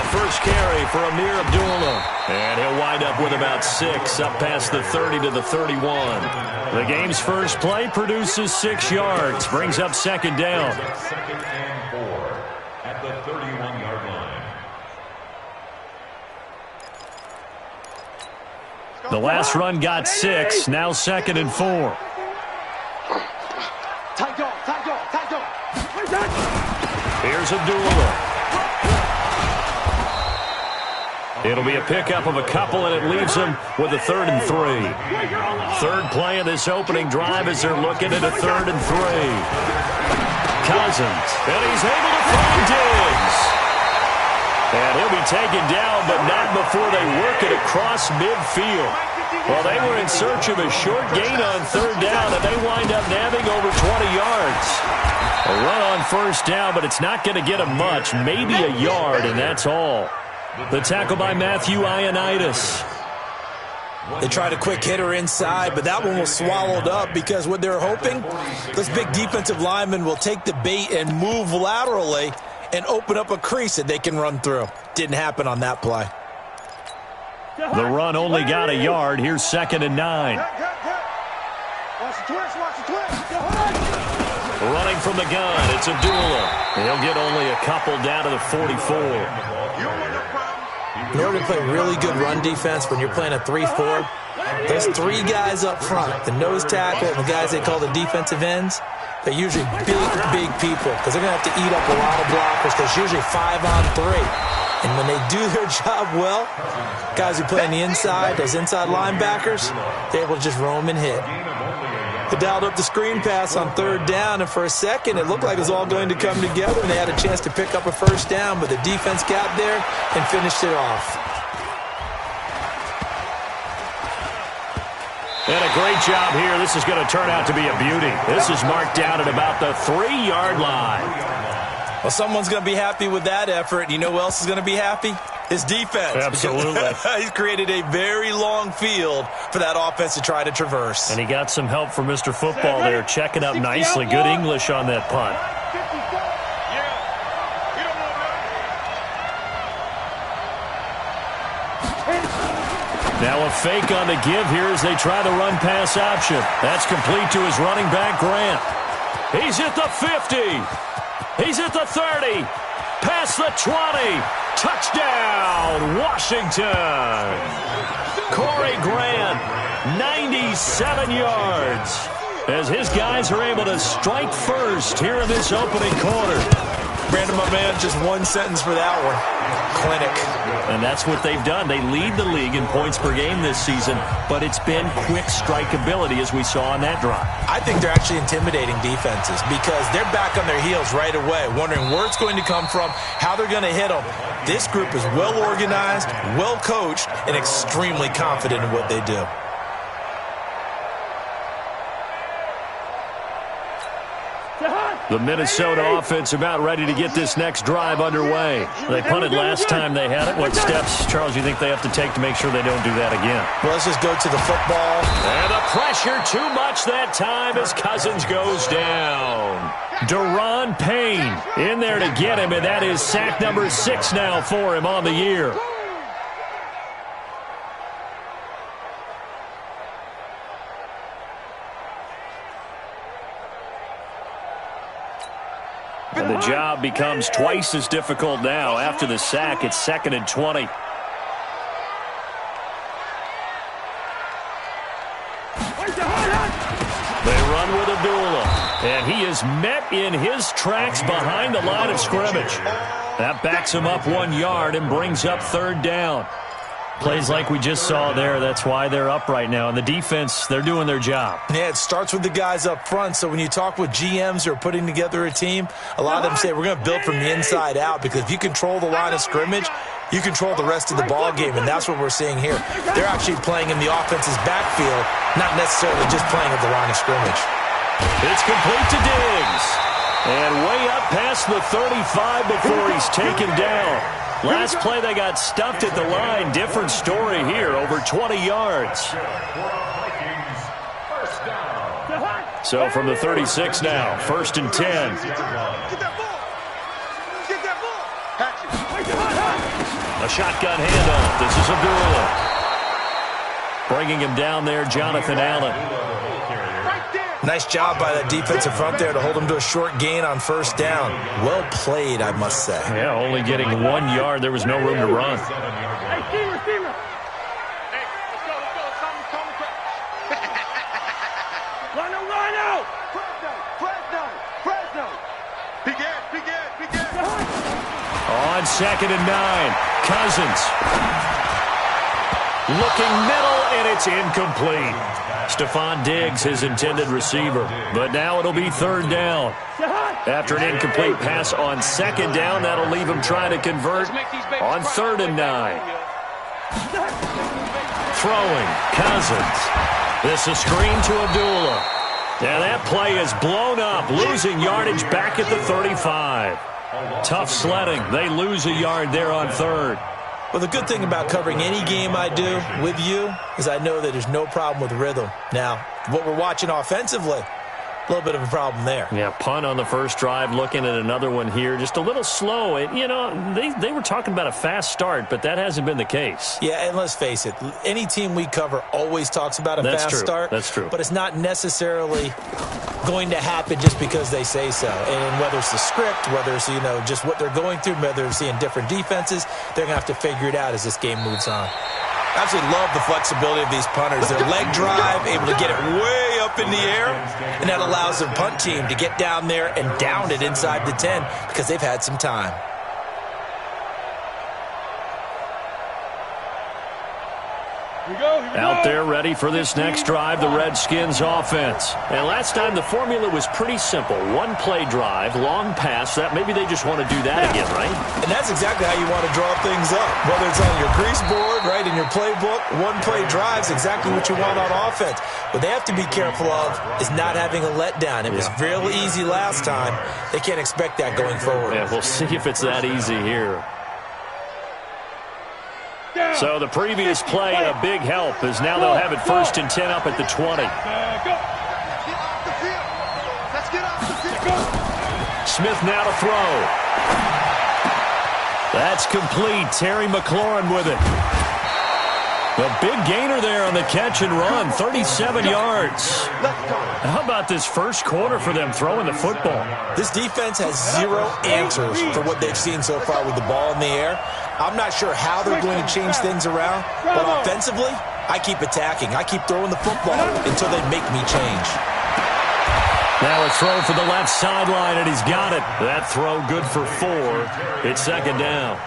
first carry for Amir Abdullah. And he'll wind up with about 6, up past the 30 to the 31. The game's first play produces 6 yards, brings up second down. Second and 4 at the 31-yard line. The last run got 6, now second and 4. Here's Abdullah. It'll be a pickup of a couple, and it leaves him with a 3rd and 3. Third play of this opening drive as they're looking at a 3rd and 3. Cousins, and he's able to find Diggs. And he'll be taken down, but not before they work it across midfield. Well, they were in search of a short gain on 3rd down, and they wind up nabbing over 20 yards. A run on 1st down, but it's not going to get them much, maybe a yard, and that's all. The tackle by Matthew Ioannidis. They tried a quick hitter inside, but that one was swallowed up because what they're hoping, this big defensive lineman will take the bait and move laterally and open up a crease that they can run through. Didn't happen on that play. The run only got a yard. Here's 2nd and 9. Running from the gun, it's Abdullah. He'll get only a couple down to the 44. In order to play really good run defense when you're playing a 3-4, those 3 guys up front, the nose tackle and the guys they call the defensive ends, they're usually big people because they're going to have to eat up a lot of blockers because it's usually 5 on 3. And when they do their job well, guys who play on the inside, those inside linebackers, they're able to just roam and hit. They dialed up the screen pass on 3rd down, and for a second, it looked like it was all going to come together, and they had a chance to pick up a 1st down, but the defense got there and finished it off. And a great job here. This is going to turn out to be a beauty. This is marked down at about the 3-yard line. Well, someone's going to be happy with that effort, and you know who else is going to be happy? His defense. Absolutely. He's created a very long field for that offense to try to traverse. And he got some help from Mr. Football there, checking up nicely. Good English on that punt. Now a fake on the give here as they try the run-pass option. That's complete to his running back, Grant. He's at the 50. He's at the 30. Past the 20. Touchdown, Washington. Corey Grant, 97 yards. As his guys are able to strike first here in this opening quarter. Brandon, my man, just one sentence for that one. Clinic. And that's what they've done. They lead the league in points per game this season, but it's been quick strikeability as we saw on that drive. I think they're actually intimidating defenses because they're back on their heels right away, wondering where it's going to come from, how they're going to hit them. This group is well organized, well coached, and extremely confident in what they do. The Minnesota offense about ready to get this next drive underway. They punted last time they had it. What steps, Charles, you think they have to take to make sure they don't do that again? Well, let's just go to the football. And the pressure too much that time as Cousins goes down. Deron Payne in there to get him, and that is sack number 6 now for him on the year. And the job becomes twice as difficult now. After the sack, it's 2nd and 20. They run with Abdullah. And he is met in his tracks behind the line of scrimmage. That backs him up 1 yard and brings up 3rd down. Plays like we just saw there, that's why they're up right now. And the defense, they're doing their job. Yeah, it starts with the guys up front. So when you talk with GMs who are putting together a team, a lot of them say we're going to build from the inside out because if you control the line of scrimmage, you control the rest of the ball game, and that's what we're seeing here. They're actually playing in the offense's backfield, not necessarily just playing at the line of scrimmage. It's complete to Diggs. And way up past the 35 before he's taken down. Last play they got stuffed at the line. Different story here, over 20 yards. So from the 36 now, 1st and 10. A shotgun handoff. This is Abdullah. Bringing him down there, Jonathan Allen. Nice job by that defensive front there to hold him to a short gain on first down. Well played, I must say. Yeah, only getting 1 yard. There was no room to run. On 2nd and 9, Cousins. Looking middle, and it's incomplete. Stephon Diggs, his intended receiver. But now it'll be 3rd down. After an incomplete pass on 2nd down, that'll leave him trying to convert on 3rd and 9. Throwing, Cousins. This is screen to Abdullah. And that play is blown up, losing yardage back at the 35. Tough sledding. They lose a yard there on 3rd. Well, the good thing about covering any game I do with you is I know that there's no problem with rhythm. Now, what we're watching offensively, a little bit of a problem there. Yeah, punt on the first drive, looking at another one here. Just a little slow. They were talking about a fast start, but that hasn't been the case. Yeah, and let's face it, any team we cover always talks about a fast start. That's true. But it's not necessarily going to happen just because they say so. And whether it's the script, whether it's, just what they're going through, whether they're seeing different defenses, they're going to have to figure it out as this game moves on. I absolutely love the flexibility of these punters. Their leg drive, able to get it way up in the air, and that allows their punt team to get down there and down it inside the 10 because they've had some time. Out there ready for this next drive, the Redskins offense. And last time the formula was pretty simple. One play drive, long pass. That maybe they just want to do that again, right? And that's exactly how you want to draw things up. Whether it's on your grease board, right, in your playbook, one play drive's exactly what you want on offense. What they have to be careful of is not having a letdown. It was real easy last time. They can't expect that going forward. Yeah, we'll see if it's that easy here. So the previous play, a big help, as now they'll have it 1st and 10 up at the 20. Smith now to throw. That's complete. Terry McLaurin with it. A big gainer there on the catch and run, 37 yards. How about this first quarter for them throwing the football? This defense has zero answers for what they've seen so far with the ball in the air. I'm not sure how they're going to change things around, but offensively, I keep attacking. I keep throwing the football until they make me change. Now a throw for the left sideline, and he's got it. That throw good for 4. It's 2nd down.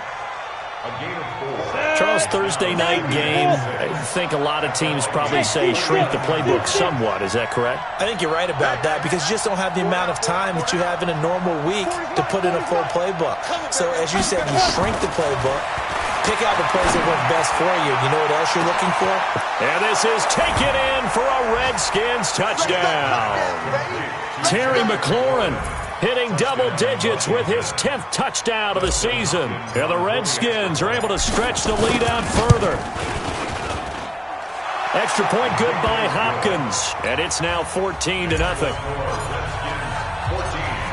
Charles, Thursday night game, I think a lot of teams probably say shrink the playbook somewhat. Is that correct? I think you're right about that because you just don't have the amount of time that you have in a normal week to put in a full playbook. So, as you said, you shrink the playbook, pick out the plays that work best for you. You know what else you're looking for? And this is taken in for a Redskins touchdown. Terry McLaurin hitting double digits with his 10th touchdown of the season. And the Redskins are able to stretch the lead out further. Extra point good by Hopkins. And it's now 14-0.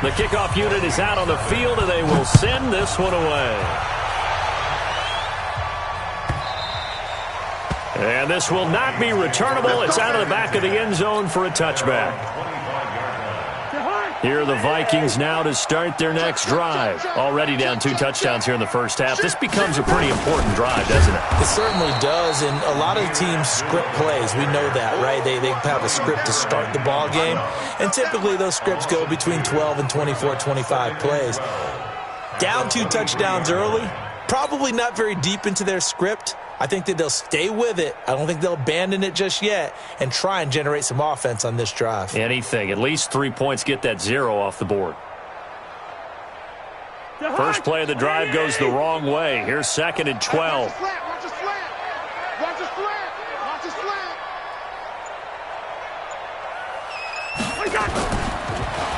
The kickoff unit is out on the field, and they will send this one away. And this will not be returnable. It's out of the back of the end zone for a touchback. Here are the Vikings now to start their next drive. Already down 2 touchdowns here in the first half. This becomes a pretty important drive, doesn't it? It certainly does, and a lot of teams script plays. We know that, right? They have a script to start the ball game, and typically those scripts go between 12 and 24, 25 plays. Down 2 touchdowns early, probably not very deep into their script. I think that they'll stay with it. I don't think they'll abandon it just yet and try and generate some offense on this drive. Anything. At least 3 points, get that 0 off the board. First play of the drive goes the wrong way. Here's 2nd and 12.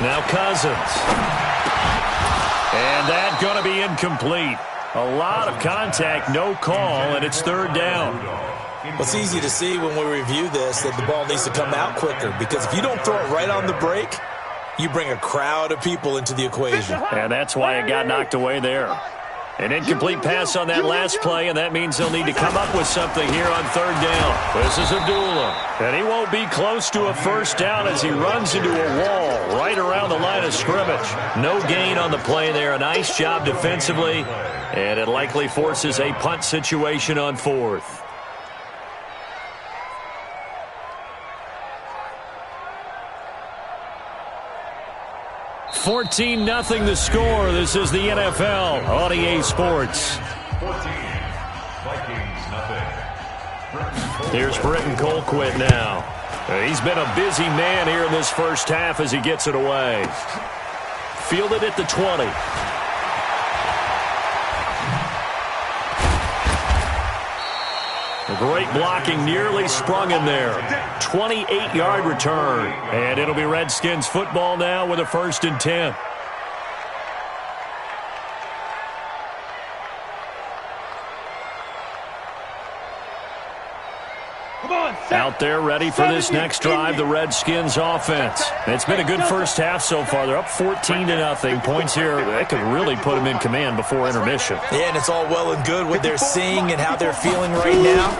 Now Cousins. And that's going to be incomplete. A lot of contact, no call, and it's 3rd down. Well, it's easy to see when we review this that the ball needs to come out quicker because if you don't throw it right on the break, you bring a crowd of people into the equation. And that's why it got knocked away there. An incomplete pass on that last play, and that means they'll need to come up with something here on third down. This is Abdullah, and he won't be close to a first down as he runs into a wall right around the line of scrimmage. No gain on the play there. A nice job defensively, and it likely forces a punt situation on fourth. 14-0 the score. This is the NFL on EA Sports. 14, Vikings, nothing. Here's Britton Colquitt now. He's been a busy man here in this first half as he gets it away. Fielded at the 20. Great blocking, nearly sprung in there. 28-yard return. And it'll be Redskins football now with a 1st and 10. Out there ready for this next drive, the Redskins offense. It's been a good first half so far. They're up 14-0. Points here, that could really put them in command before intermission. Yeah, and it's all well and good what they're seeing and how they're feeling right now.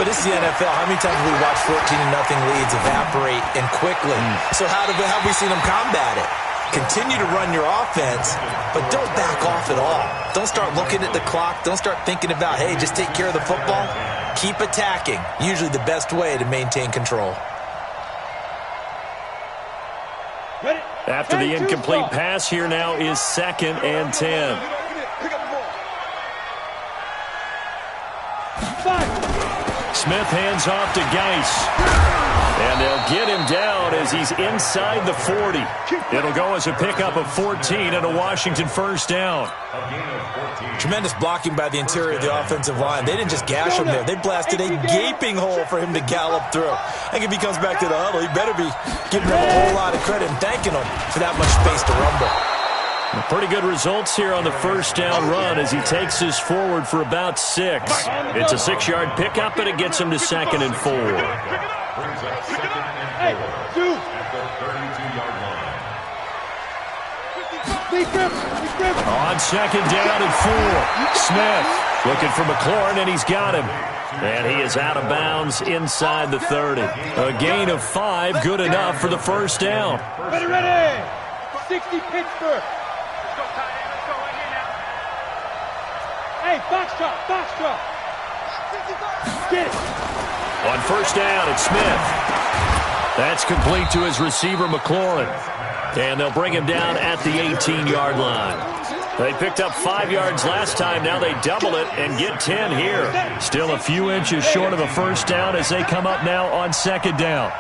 But this is the NFL. How many times have we watched 14-0 leads evaporate and quickly? So how have we seen them combat it? Continue to run your offense, but don't back off at all. Don't start looking at the clock. Don't start thinking about, hey, just take care of the football. Keep attacking. Usually the best way to maintain control. After the incomplete pass, here now is 2nd and 10. Smith hands off to Geis. And they'll get him down as he's inside the 40. It'll go as a pickup of 14 and a Washington first down. Tremendous blocking by the interior of the offensive line. They didn't just gash him there. They blasted a gaping hole for him to gallop through. I think if he comes back to the huddle, he better be giving him a whole lot of credit and thanking him for that much space to rumble. Pretty good results here on the first down run as he takes this forward for about 6. It's a 6-yard pickup, and it gets him to 2nd and 4. Brings up 2nd and 4 at the 32-yard line. On 2nd down and 4. Smith looking for McLaurin, and he's got him. And he is out of bounds inside the 30. A gain of 5, good enough for the first down. Ready. 60 Pittsburgh. Hey, box drop. Get it. On first down, it's Smith. That's complete to his receiver, McLaurin. And they'll bring him down at the 18-yard line. They picked up 5 yards last time. Now they double it and get 10 here. Still a few inches short of a first down as they come up now on 2nd down.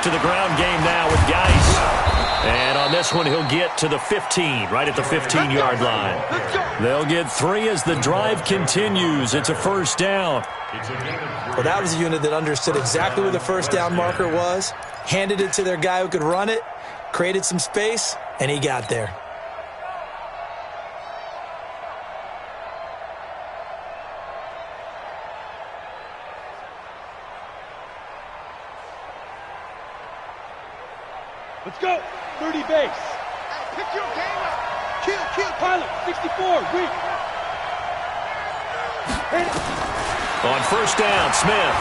To the ground game now with Geis. And on this one, he'll get to the 15, right at the 15-yard line. They'll get 3 as the drive continues. It's a first down. Well, that was a unit that understood exactly where the first down marker was, handed it to their guy who could run it, created some space, and he got there. Let's go. 30 base. Pick your game up. Kill. Pilot. 64. Weak. On first down, Smith.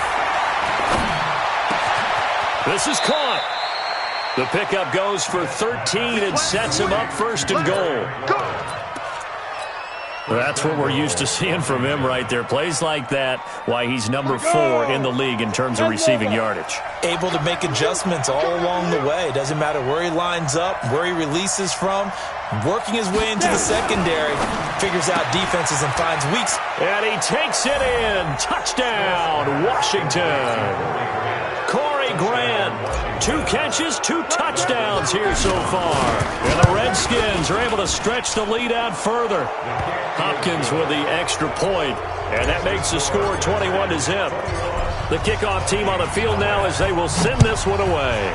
This is caught. The pickup goes for 13 and sets him up 1st and goal. That's what we're used to seeing from him right there. Plays like that, why he's number 4 in the league in terms of receiving yardage. Able to make adjustments all along the way. Doesn't matter where he lines up, where he releases from. Working his way into the secondary. Figures out defenses and finds weaks. And he takes it in. Touchdown, Washington. Corey Grant. 2 catches, 2 touchdowns here so far. And the Redskins are able to stretch the lead out further. Hopkins with the extra point, and that makes the score 21-0. The kickoff team on the field now as they will send this one away.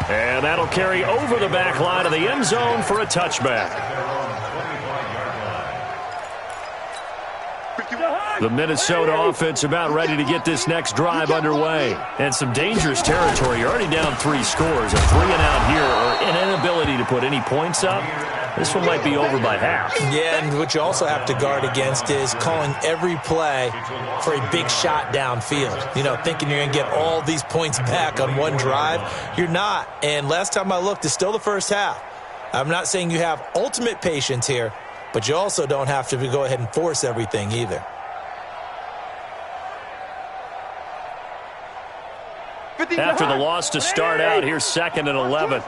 And that'll carry over the back line of the end zone for a touchback. The Minnesota offense about ready to get this next drive underway. And some dangerous territory. You're already down 3 scores. A 3-and-out here or an inability to put any points up. This one might be over by half. Yeah, and what you also have to guard against is calling every play for a big shot downfield. You know, thinking you're going to get all these points back on one drive. You're not. And last time I looked, it's still the first half. I'm not saying you have ultimate patience here, but you also don't have to go ahead and force everything either. After the loss to start out, here's 2nd and 11.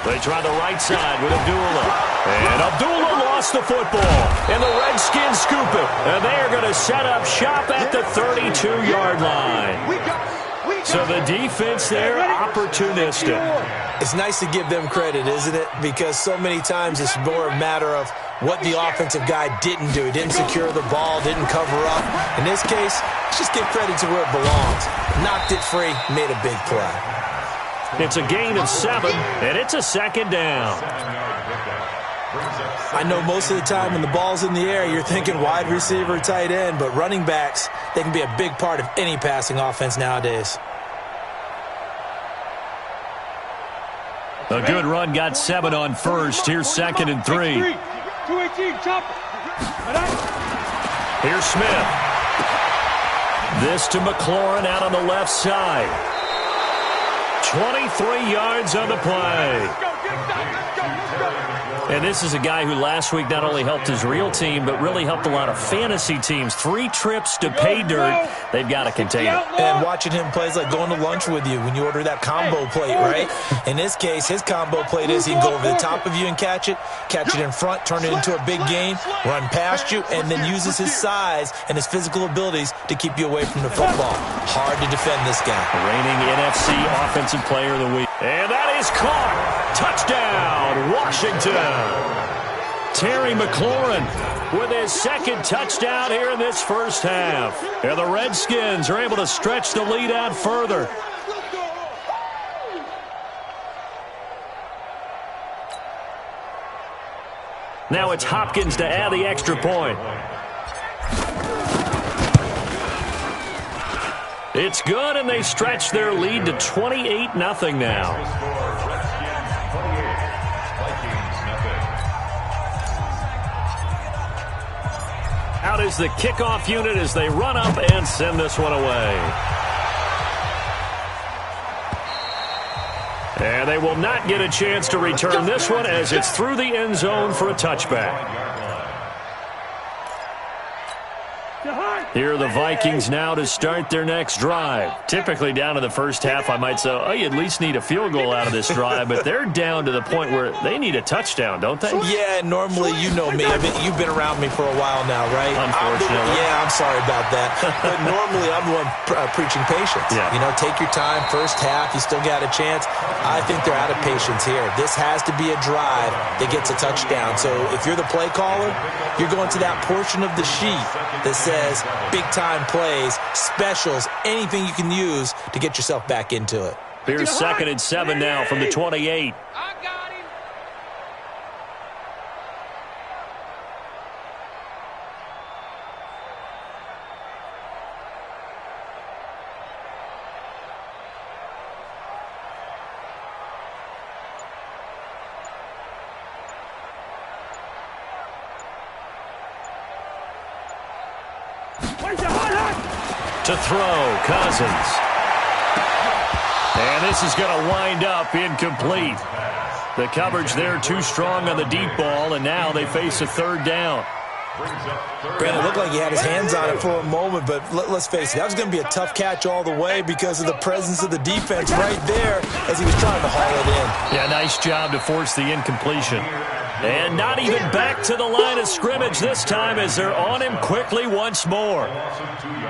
They try the right side with Abdullah. And Abdullah lost the football. And the Redskins scoop it. And they are going to set up shop at the 32-yard line. So the defense there, opportunistic. It's nice to give them credit, isn't it? Because so many times it's more a matter of what the offensive guy didn't do. He didn't secure the ball, didn't cover up. In this case, let's just give credit to where it belongs. Knocked it free, made a big play. It's a gain of 7, and it's a 2nd down. I know most of the time when the ball's in the air, you're thinking wide receiver, tight end, but running backs, they can be a big part of any passing offense nowadays. A good run got 7 on first. Here's 2nd and 3. 218, chopper. Here's Smith. This to McLaurin out on the left side. 23 yards on the play. And this is a guy who last week not only helped his real team, but really helped a lot of fantasy teams. 3 trips to pay dirt. They've got to contain it. And watching him play is like going to lunch with you when you order that combo plate, right? In this case, his combo plate is he can go over the top of you and catch it in front, turn it into a big gain, run past you, and then uses his size and his physical abilities to keep you away from the football. Hard to defend this guy. Reigning NFC Offensive Player of the Week. And that is caught. Touchdown, Washington. Terry McLaurin with his 2nd touchdown here in this first half. And the Redskins are able to stretch the lead out further. Now it's Hopkins to add the extra point. It's good, and they stretch their lead to 28-0 now. Out is the kickoff unit as they run up and send this one away. And they will not get a chance to return this one as it's through the end zone for a touchback. Here are the Vikings now to start their next drive. Typically down to the first half, I might say, oh, you at least need a field goal out of this drive, but they're down to the point where they need a touchdown, don't they? Yeah, normally, you know me. You've been around me for a while now, right? Unfortunately. I'm sorry about that. But normally, I'm the one preaching patience. Yeah. You know, take your time. First half, you still got a chance. I think they're out of patience here. This has to be a drive that gets a touchdown. So if you're the play caller, you're going to that portion of the sheet that says big-time plays, specials, anything you can use to get yourself back into it. Here's 2nd and 7 now from the 28. I got him. To throw, Cousins. And this is going to wind up incomplete. The coverage there too strong on the deep ball, and now they face a 3rd down. Brandon, it looked like he had his hands on it for a moment, but let's face it, that was going to be a tough catch all the way because of the presence of the defense right there as he was trying to haul it in. Yeah, nice job to force the incompletion. And not even back to the line of scrimmage this time as they're on him quickly once more.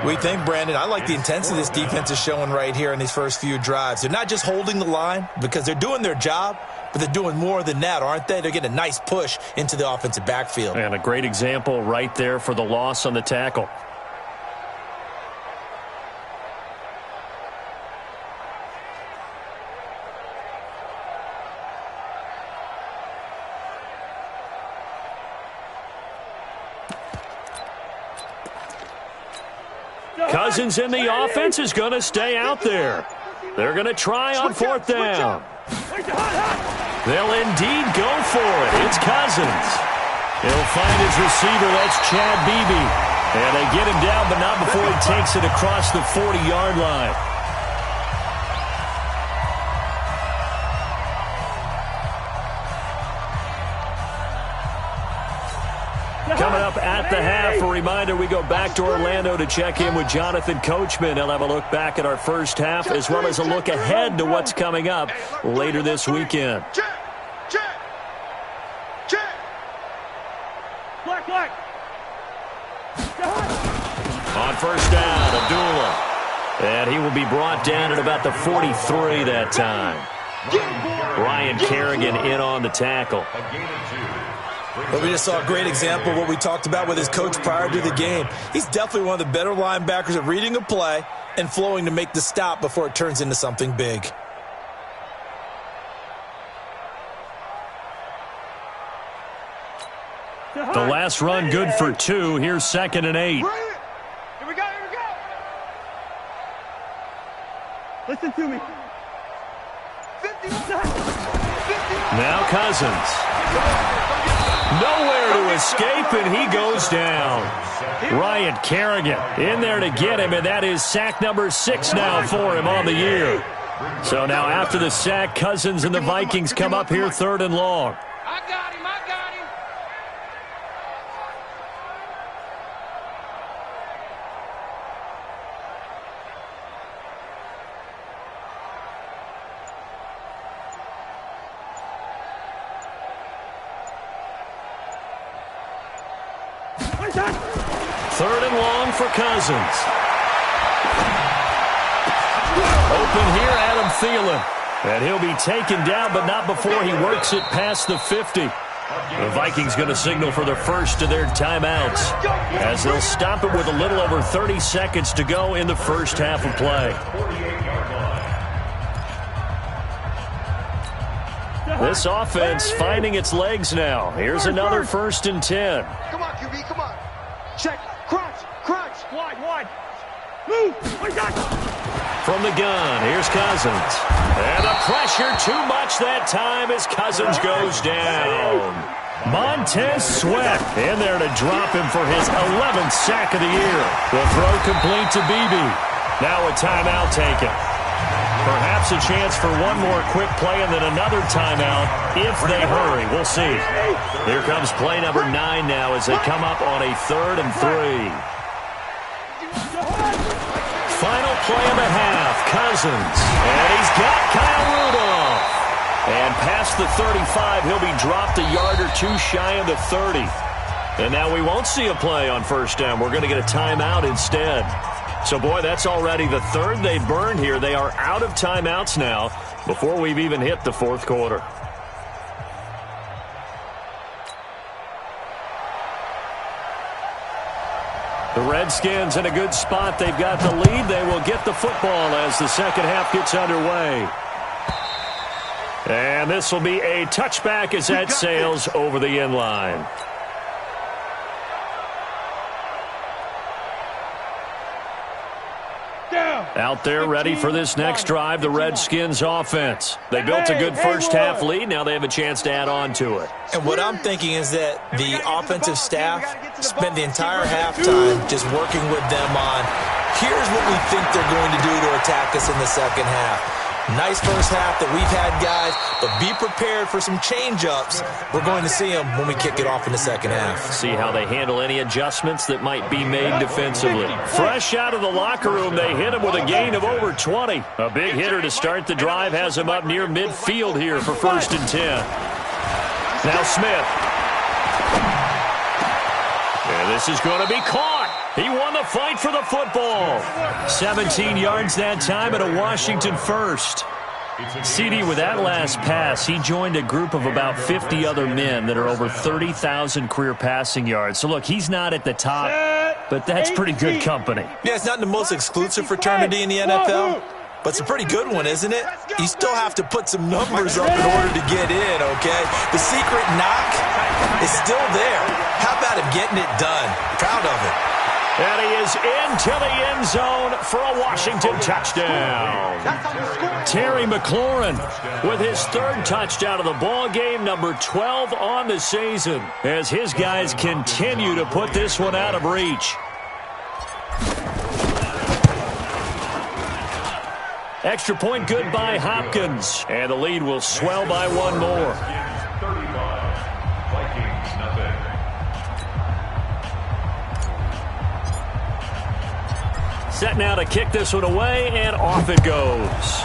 We think, Brandon, I like the intensity this defense is showing right here in these first few drives. They're not just holding the line because they're doing their job, but they're doing more than that, aren't they? They're getting a nice push into the offensive backfield. And a great example right there for the loss on the tackle. Cousins in the offense is going to stay out there. They're going to try on fourth down. They'll indeed go for it. It's Cousins. He'll find his receiver. That's Chad Beebe. And they get him down, but not before he takes it across the 40-yard line. Coming up at the half, a reminder, we go back to Orlando to check in with Jonathan Coachman. He'll have a look back at our first half as well as a look ahead to what's coming up later this weekend. On first down, Abdullah. And he will be brought down at about the 43 that time. Ryan Kerrigan in on the tackle. Well, we just saw a great example of what we talked about with his coach prior to the game. He's definitely one of the better linebackers at reading a play and flowing to make the stop before it turns into something big. The last run good for 2. Here's 2nd and 8. Here we go. Listen to me. 50. Now Cousins. Nowhere to escape, and he goes down. Ryan Kerrigan in there to get him, and that is sack number 6 now for him on the year. So now after the sack, Cousins and the Vikings come up here 3rd and long. I got him. Third and long for Cousins. Open here, Adam Thielen. And he'll be taken down, but not before he works it past the 50. The Vikings going to signal for the first of their timeouts as they'll stop it with a little over 30 seconds to go in the first half of play. This offense finding its legs now. Here's another 1st and 10. Come on, QB, come on. Check. Crunch. Wide. Move. From the gun, here's Cousins. And the pressure too much that time as Cousins goes down. Montez Sweat in there to drop him for his 11th sack of the year. The throw complete to Beebe. Now a timeout taken. Perhaps a chance for one more quick play and then another timeout if they hurry. We'll see. Here comes play number 9 now as they come up on a 3rd and 3. Final play of the half, Cousins. And he's got Kyle Rudolph. And past the 35, he'll be dropped a yard or 2 shy of the 30. And now we won't see a play on first down. We're going to get a timeout instead. So, boy, that's already the 3rd they burned here. They are out of timeouts now before we've even hit the 4th quarter. The Redskins in a good spot. They've got the lead. They will get the football as the second half gets underway. And this will be a touchback as that sails over the end line. Out there ready for this next drive, the Redskins offense. They built a good first half lead. Now they have a chance to add on to it. And what I'm thinking is that the offensive staff spent the entire halftime just working with them on, here's what we think they're going to do to attack us in the second half. Nice first half that we've had, guys, but be prepared for some change-ups. We're going to see them when we kick it off in the second half. See how they handle any adjustments that might be made defensively. Fresh out of the locker room, they hit him with a gain of over 20. A big hitter to start the drive has him up near midfield here for 1st and 10. Now Smith. And this is going to be caught. He won the fight for the football. 17 yards that time and a Washington first. CD, with that last pass, he joined a group of about 50 other men that are over 30,000 career passing yards. So, look, he's not at the top, but that's pretty good company. Yeah, it's not the most exclusive fraternity in the NFL, but it's a pretty good one, isn't it? You still have to put some numbers up in order to get in, okay? The secret knock is still there. How about him getting it done? Proud of it. And he is is into the end zone for a Washington touchdown. Terry McLaurin with his third touchdown of the ball game, number 12 on the season, as his guys continue to put this one out of reach. Extra point good by Hopkins, and the lead will swell by one more. 35, Vikings nothing. Set now to kick this one away, and off it goes.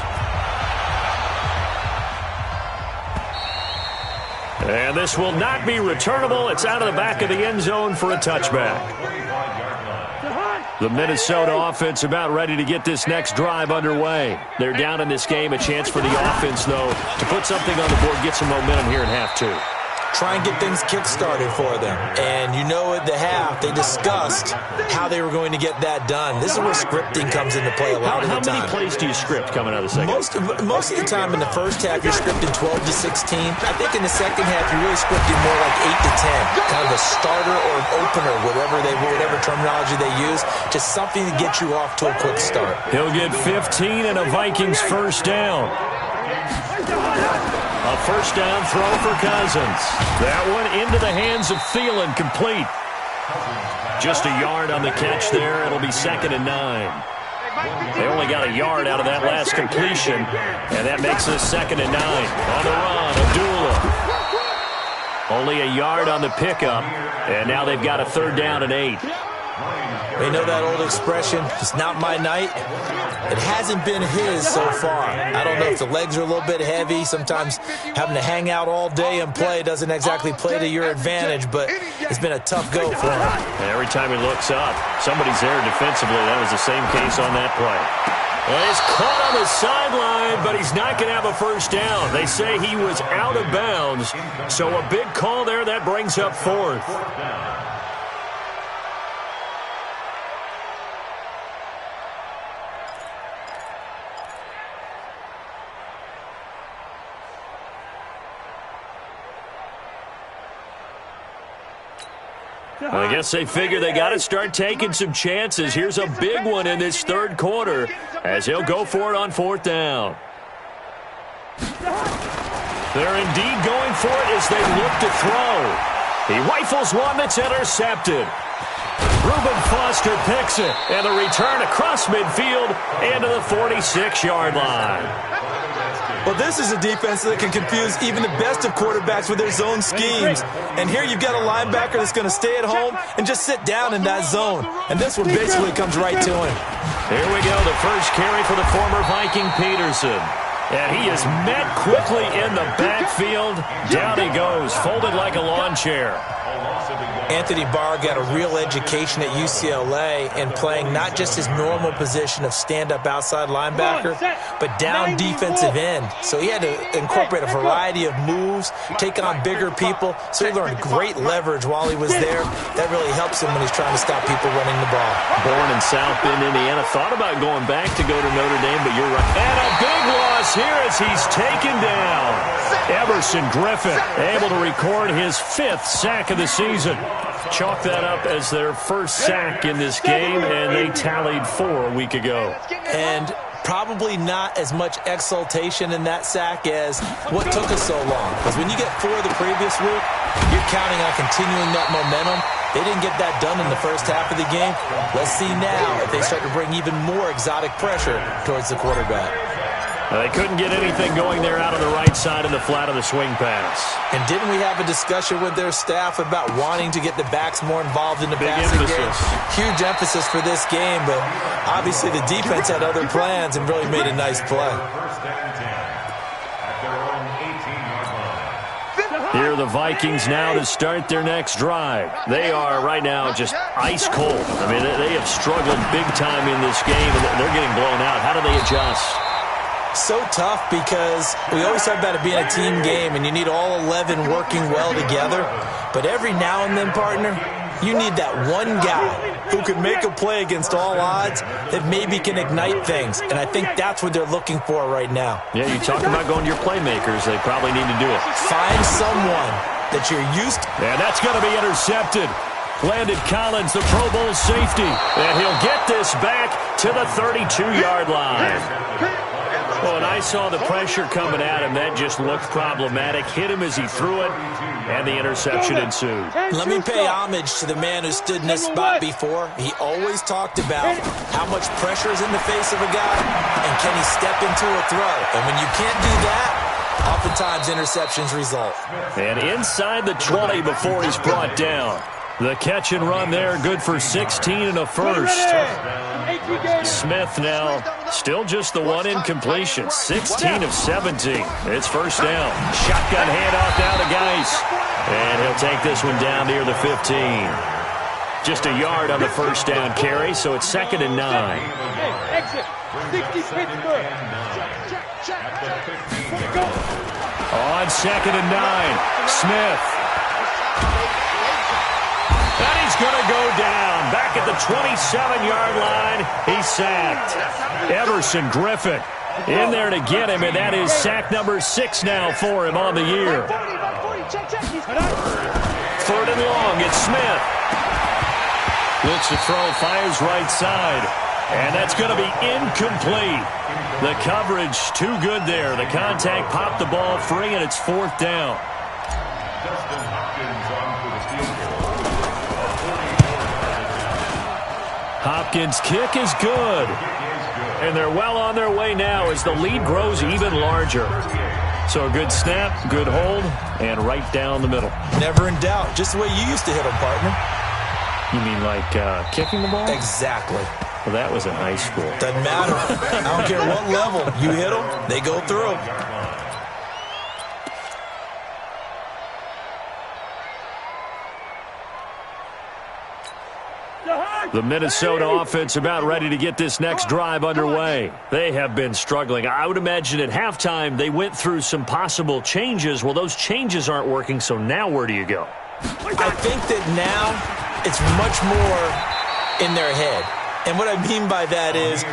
And this will not be returnable. It's out of the back of the end zone for a touchback. The Minnesota offense about ready to get this next drive underway. They're down in this game. A chance for the offense, though, to put something on the board, get some momentum here in half two. Try and get things kick-started for them. And you know at the half, they discussed how they were going to get that done. This is where scripting comes into play a lot of the time. How many plays do you script coming out of the second? Most of the time in the first half, you're scripting 12 to 16. I think in the second half, you're really scripting more like 8 to 10. Kind of a starter or an opener, whatever terminology they use. Just something to get you off to a quick start. He'll get 15 and a Vikings first down. A first down throw for Cousins. That one into the hands of Thielen, complete. Just a yard on the catch there. It'll be 2nd and 9. They only got a yard out of that last completion, and that makes us 2nd and 9. On the run, Abdullah. Only a yard on the pickup, and now they've got a 3rd down and 8. They know that old expression, it's not my night. It hasn't been his so far. I don't know if the legs are a little bit heavy. Sometimes having to hang out all day and play doesn't exactly play to your advantage, but it's been a tough go for him. And every time he looks up, somebody's there defensively. That was the same case on that play. Well, he's caught on the sideline, but he's not going to have a first down. They say he was out of bounds, so a big call there. That brings up 4th. I guess they figure they got to start taking some chances. Here's a big one in this 3rd quarter as he'll go for it on 4th down. They're indeed going for it as they look to throw. He rifles one that's intercepted. Reuben Foster picks it, and the return across midfield and to the 46-yard line. Well, this is a defense that can confuse even the best of quarterbacks with their zone schemes. And here you've got a linebacker that's going to stay at home and just sit down in that zone. And this one basically comes right to him. Here we go, the first carry for the former Viking Peterson. And he is met quickly in the backfield. Down he goes, folded like a lawn chair. Anthony Barr got a real education at UCLA in playing not just his normal position of stand-up outside linebacker, but down defensive end. So he had to incorporate a variety of moves, take on bigger people. So he learned great leverage while he was there. That really helps him when he's trying to stop people running the ball. Born in South Bend, Indiana. Thought about going back to go to Notre Dame, but you're right. And a big loss here as he's taken down. Everson Griffin able to record his 5th sack of the season. Chalk that up as their first sack in this game, and they tallied 4 a week ago. And probably not as much exultation in that sack as what took us so long. Because when you get 4 the previous week, you're counting on continuing that momentum. They didn't get that done in the first half of the game. Let's see now if they start to bring even more exotic pressure towards the quarterback. They couldn't get anything going there out on the right side of the flat of the swing pass. And didn't we have a discussion with their staff about wanting to get the backs more involved in the passing game? Huge emphasis for this game, but obviously the defense had other plans and really made a nice play. Here are the Vikings now to start their next drive. They are right now just ice cold. I mean, they have struggled big time in this game, and they're getting blown out. How do they adjust? So tough because we always talk about it being a team game and you need all 11 working well together. But every now and then, partner, you need that one guy who can make a play against all odds that maybe can ignite things. And I think that's what they're looking for right now. Yeah, you talk about going to your playmakers. They probably need to do it. Find someone that you're used to. And that's going to be intercepted. Landon Collins, the Pro Bowl safety. And he'll get this back to the 32-yard line. Well, when I saw the pressure coming at him, that just looked problematic. Hit him as he threw it, and the interception ensued. Let me pay homage to the man who stood in this spot before. He always talked about how much pressure is in the face of a guy, and can he step into a throw. And when you can't do that, oftentimes interceptions result. And inside the 20 before he's brought down. The catch and run there, good for 16 and a first. Smith now still just the one incompletion. 16 of 17. It's first down. Shotgun handoff down to Geis. And he'll take this one down near the 15. Just a yard on the first down carry, so it's 2nd and 9. Exit. 60 Pittsburgh. On 2nd and 9, Smith. And he's going to go down. Back at the 27-yard line, he's sacked. Everson Griffin in there to get him, and that is sack number 6 now for him on the year. 3rd and long, it's Smith. Looks to throw, fires right side. And that's going to be incomplete. The coverage too good there. The contact popped the ball free, and it's 4th down. Hopkins' kick is good. And they're well on their way now as the lead grows even larger. So a good snap, good hold, and right down the middle. Never in doubt. Just the way you used to hit them, partner. You mean like kicking the ball? Exactly. Well, that was in high school. Doesn't matter. I don't care what level. You hit them, they go through. The Minnesota offense about ready to get this next drive underway. They have been struggling. I would imagine at halftime they went through some possible changes. Well, those changes aren't working, so now where do you go? I think that now it's much more in their head. And what I mean by that is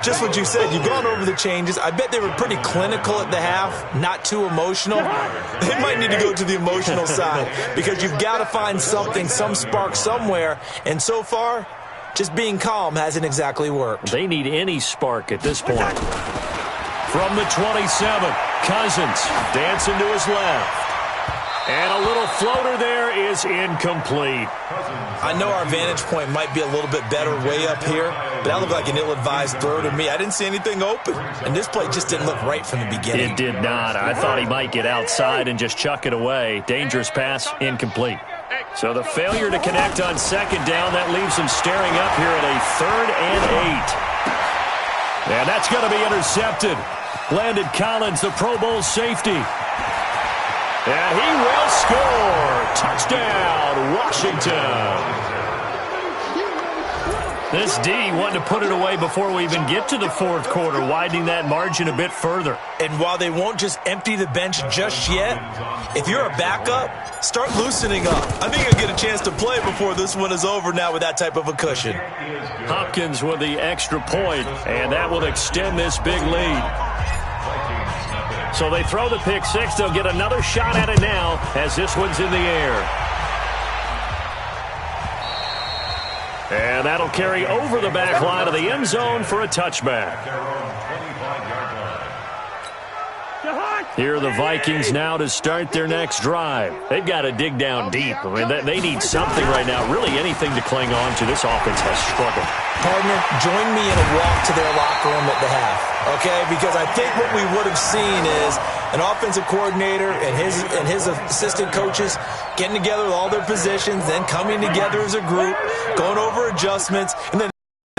just what you said. You've gone over the changes. I bet they were pretty clinical at the half, not too emotional. They might need to go to the emotional side because you've got to find something, some spark somewhere. And so far, just being calm hasn't exactly worked. They need any spark at this point. From the 27, Cousins dancing to his left. And a little floater there is incomplete. I know our vantage point might be a little bit better way up here, but that looked like an ill-advised throw to me. I didn't see anything open, and this play just didn't look right from the beginning. It did not. I thought he might get outside and just chuck it away. Dangerous pass, incomplete. So the failure to connect on 2nd down, that leaves him staring up here at a 3rd and 8. And that's going to be intercepted. Landon Collins, the Pro Bowl safety. And he will score. Touchdown, Washington. This D wanted to put it away before we even get to the 4th quarter, widening that margin a bit further. And while they won't just empty the bench just yet, if you're a backup, start loosening up. I think you'll get a chance to play before this one is over now with that type of a cushion. Hopkins with the extra point, and that will extend this big lead. So they throw the pick 6. They'll get another shot at it now as this one's in the air. And that'll carry over the back line of the end zone for a touchback. Here are the Vikings now to start their next drive. They've got to dig down deep. I mean, they need something right now, really anything to cling on to. This offense has struggled. Partner, join me in a walk to their locker room at the half, okay? Because I think what we would have seen is an offensive coordinator and his assistant coaches getting together with all their positions, then coming together as a group, going over adjustments, and then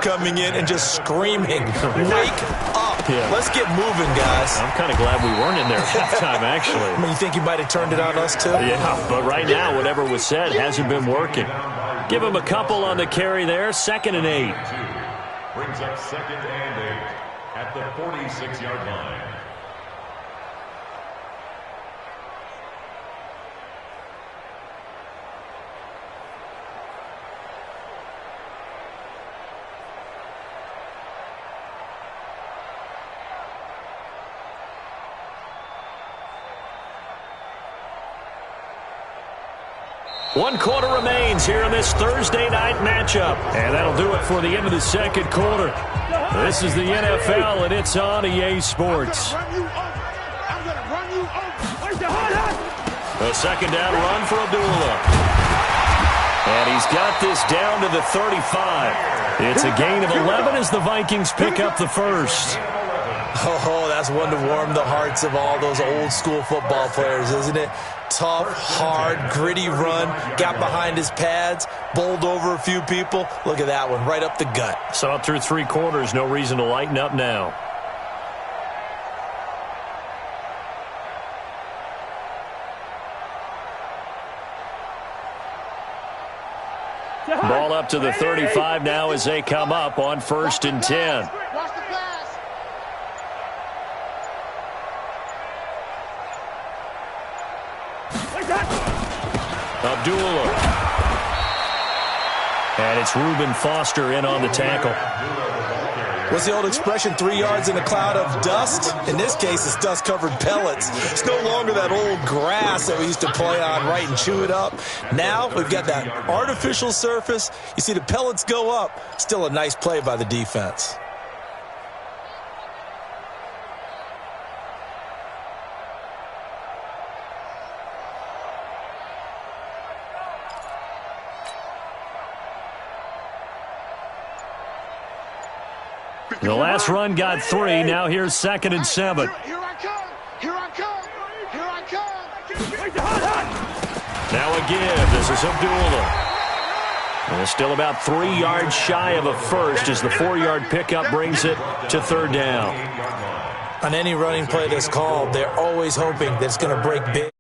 coming in and just screaming, wake up. Yeah. Let's get moving, guys. I'm kind of glad we weren't in there at halftime, actually. I mean, you think you might have turned it on us, too? Yeah, but right now, whatever was said hasn't been working. Give him a couple on the carry there, 2nd and 8. Brings up 2nd and 8 at the 46-yard line. 1 quarter remains here in this Thursday night matchup. And that'll do it for the end of the second quarter. This is the NFL, and it's on EA Sports. A second down run for Abdullah. And he's got this down to the 35. It's a gain of 11 as the Vikings pick up the first. Oh, that's one to warm the hearts of all those old-school football players, isn't it? Tough, hard, gritty run, got behind his pads, bowled over a few people. Look at that one, right up the gut. Saw it through 3 quarters, no reason to lighten up now. Ball up to the 35 now as they come up on 1st and 10. Abdullah. And it's Reuben Foster in on the tackle. What's the old expression, 3 yards in a cloud of dust? In this case, it's dust-covered pellets. It's no longer that old grass that we used to play on, right, and chew it up. Now we've got that artificial surface. You see the pellets go up. Still a nice play by the defense. The last run got 3. Now here's 2nd and 7. Here I come. Here I come. Here I come. Now a give. This is Abdullah. And it's still about 3 yards shy of a first as the 4-yard pickup brings it to 3rd down. On any running play that's called, they're always hoping that it's going to break big.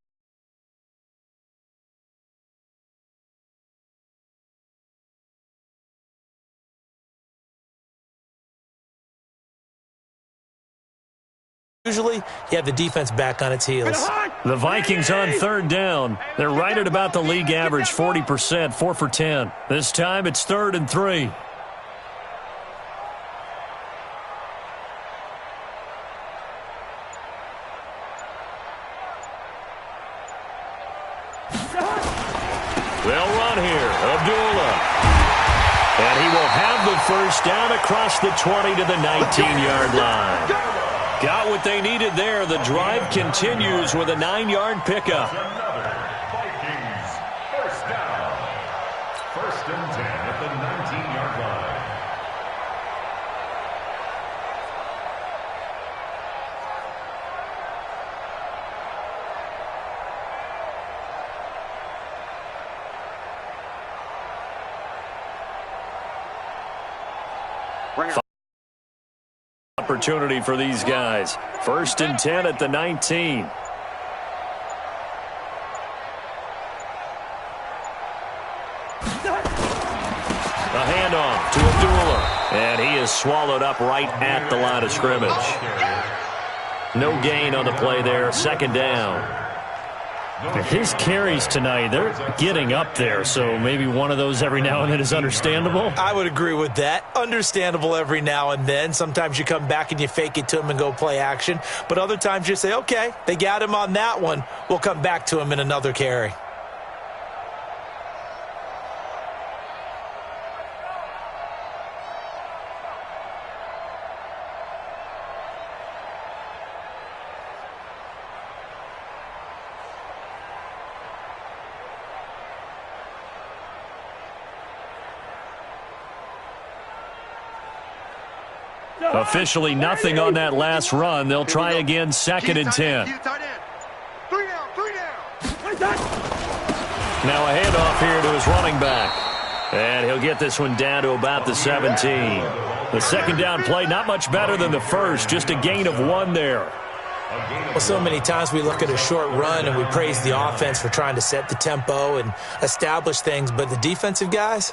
Usually, you have the defense back on its heels. The Vikings on 3rd down. They're right at about the league average, 40%, 4 for 10. This time it's 3rd and 3. They'll run here. Abdullah. And he will have the first down across the 20 to the 19-yard line. Got what they needed there. The drive continues with a 9-yard pickup. Vikings, first down. 1st and 10 at the 19-yard line. Opportunity for these guys. 1st and 10 at the 19. A handoff to Abdullah. And he is swallowed up right at the line of scrimmage. No gain on the play there. 2nd down. His carries tonight, they're getting up there, so maybe one of those every now and then is understandable. I would agree with that. Understandable every now and then. Sometimes you come back and you fake it to him and go play action. But other times you say, okay, they got him on that one. We'll come back to him in another carry. Officially nothing on that last run. They'll try again, 2nd and 10. Now a handoff here to his running back. And he'll get this one down to about the 17. The 2nd down play, not much better than the first, just a gain of 1 there. Well, so many times we look at a short run and we praise the offense for trying to set the tempo and establish things, but the defensive guys,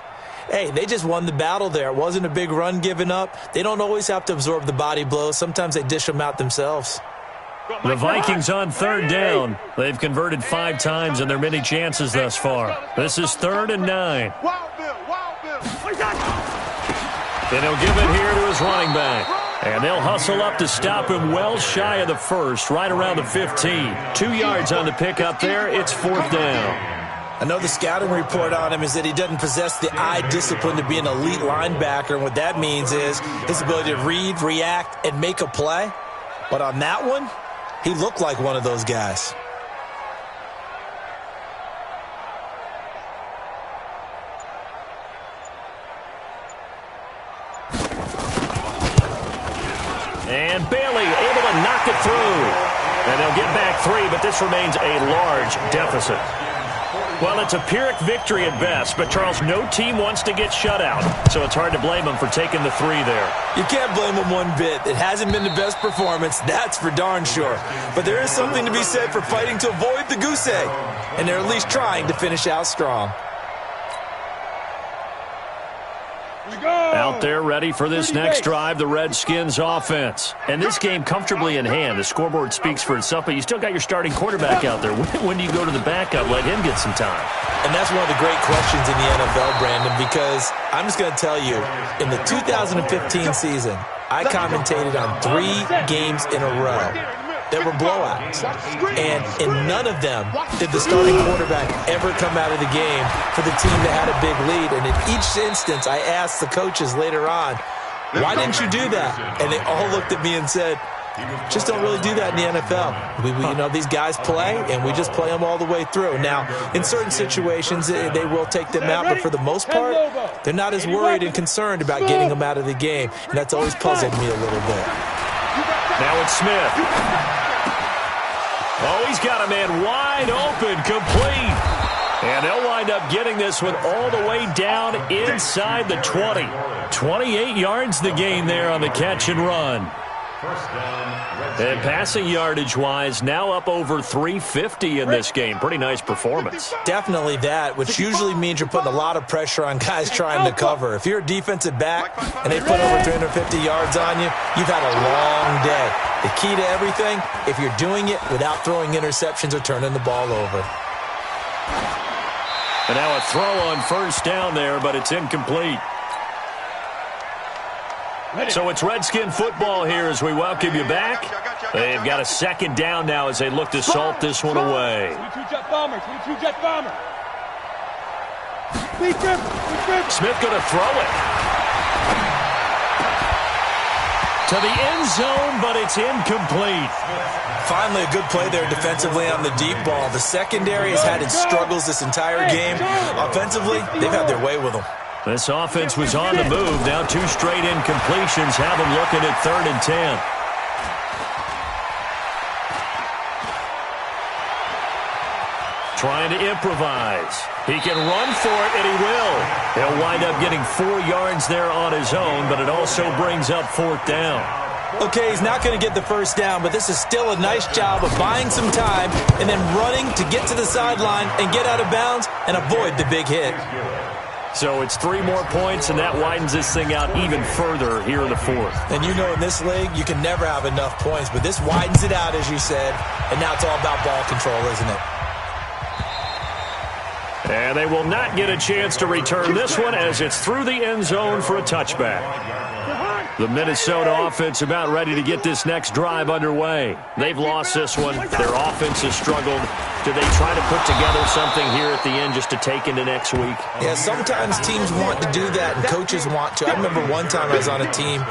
hey, they just won the battle there. It wasn't a big run given up. They don't always have to absorb the body blows. Sometimes they dish them out themselves. The Vikings on 3rd down. They've converted 5 times in their many chances thus far. This is 3rd and 9. And he'll give it here to his running back. And they'll hustle up to stop him well shy of the first, right around the 15. 2 yards on the pickup there. It's 4th down. I know the scouting report on him is that he doesn't possess the eye discipline to be an elite linebacker, and what that means is his ability to read, react, and make a play. But on that one, he looked like one of those guys. And Bailey able to knock it through. And they'll get back 3, but this remains a large deficit. Well, it's a Pyrrhic victory at best, but, Charles, no team wants to get shut out, so it's hard to blame them for taking the 3 there. You can't blame them one bit. It hasn't been the best performance, that's for darn sure. But there is something to be said for fighting to avoid the goose egg, and they're at least trying to finish out strong. Out there ready for this next drive, the Redskins offense. And this game comfortably in hand. The scoreboard speaks for itself, but you still got your starting quarterback out there. When do you go to the backup, let him get some time? And that's one of the great questions in the NFL, Brandon, because I'm just going to tell you, in the 2015 season, I commentated on 3 games in a row. There were blowouts, and in none of them did the starting quarterback ever come out of the game for the team that had a big lead. And in each instance, I asked the coaches later on, why didn't you do that? And they all looked at me and said, just don't really do that in the NFL. You know, these guys play, and we just play them all the way through. Now, in certain situations, they will take them out, but for the most part, they're not as worried and concerned about getting them out of the game, and that's always puzzled me a little bit. Now it's Smith. Oh, he's got a man wide open, complete. And they'll wind up getting this one all the way down inside the 20. 28 yards the gain there on the catch and run. And passing yardage-wise, now up over 350 in this game. Pretty nice performance. Definitely that, which usually means you're putting a lot of pressure on guys trying to cover. If you're a defensive back and they put over 350 yards on you, you've had a long day. The key to everything, if you're doing it without throwing interceptions or turning the ball over. And now a throw on first down there, but it's incomplete. So it's Redskin football here as we welcome you back. They've got a second down now as they look to salt this one away. 22-jet bomber, 22-jet bomber. Smith going to throw it to the end zone, but it's incomplete. Finally, a good play there defensively on the deep ball. The secondary has had its struggles this entire game. Offensively, they've had their way with them. This offense was on the move. Now 2 straight incompletions have them looking at 3rd and 10. Trying to improvise. He can run for it, and he will. He'll wind up getting 4 yards there on his own, but it also brings up 4th down. Okay, he's not going to get the first down, but this is still a nice job of buying some time and then running to get to the sideline and get out of bounds and avoid the big hit. So it's 3 more points, and that widens this thing out even further here in the 4th. And you know in this league, you can never have enough points, but this widens it out, as you said, and now it's all about ball control, isn't it? And they will not get a chance to return this one as it's through the end zone for a touchback. The Minnesota offense about ready to get this next drive underway. They've lost this one. Their offense has struggled. Do they try to put together something here at the end just to take into next week? Yeah, sometimes teams want to do that and coaches want to. I remember one time I was on a team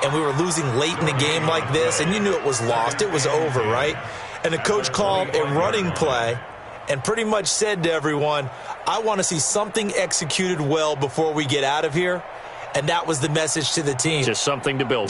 and we were losing late in the game like this, and you knew it was lost. It was over, right? And the coach called a running play and pretty much said to everyone, I want to see something executed well before we get out of here. And that was the message to the team. Just something to build on.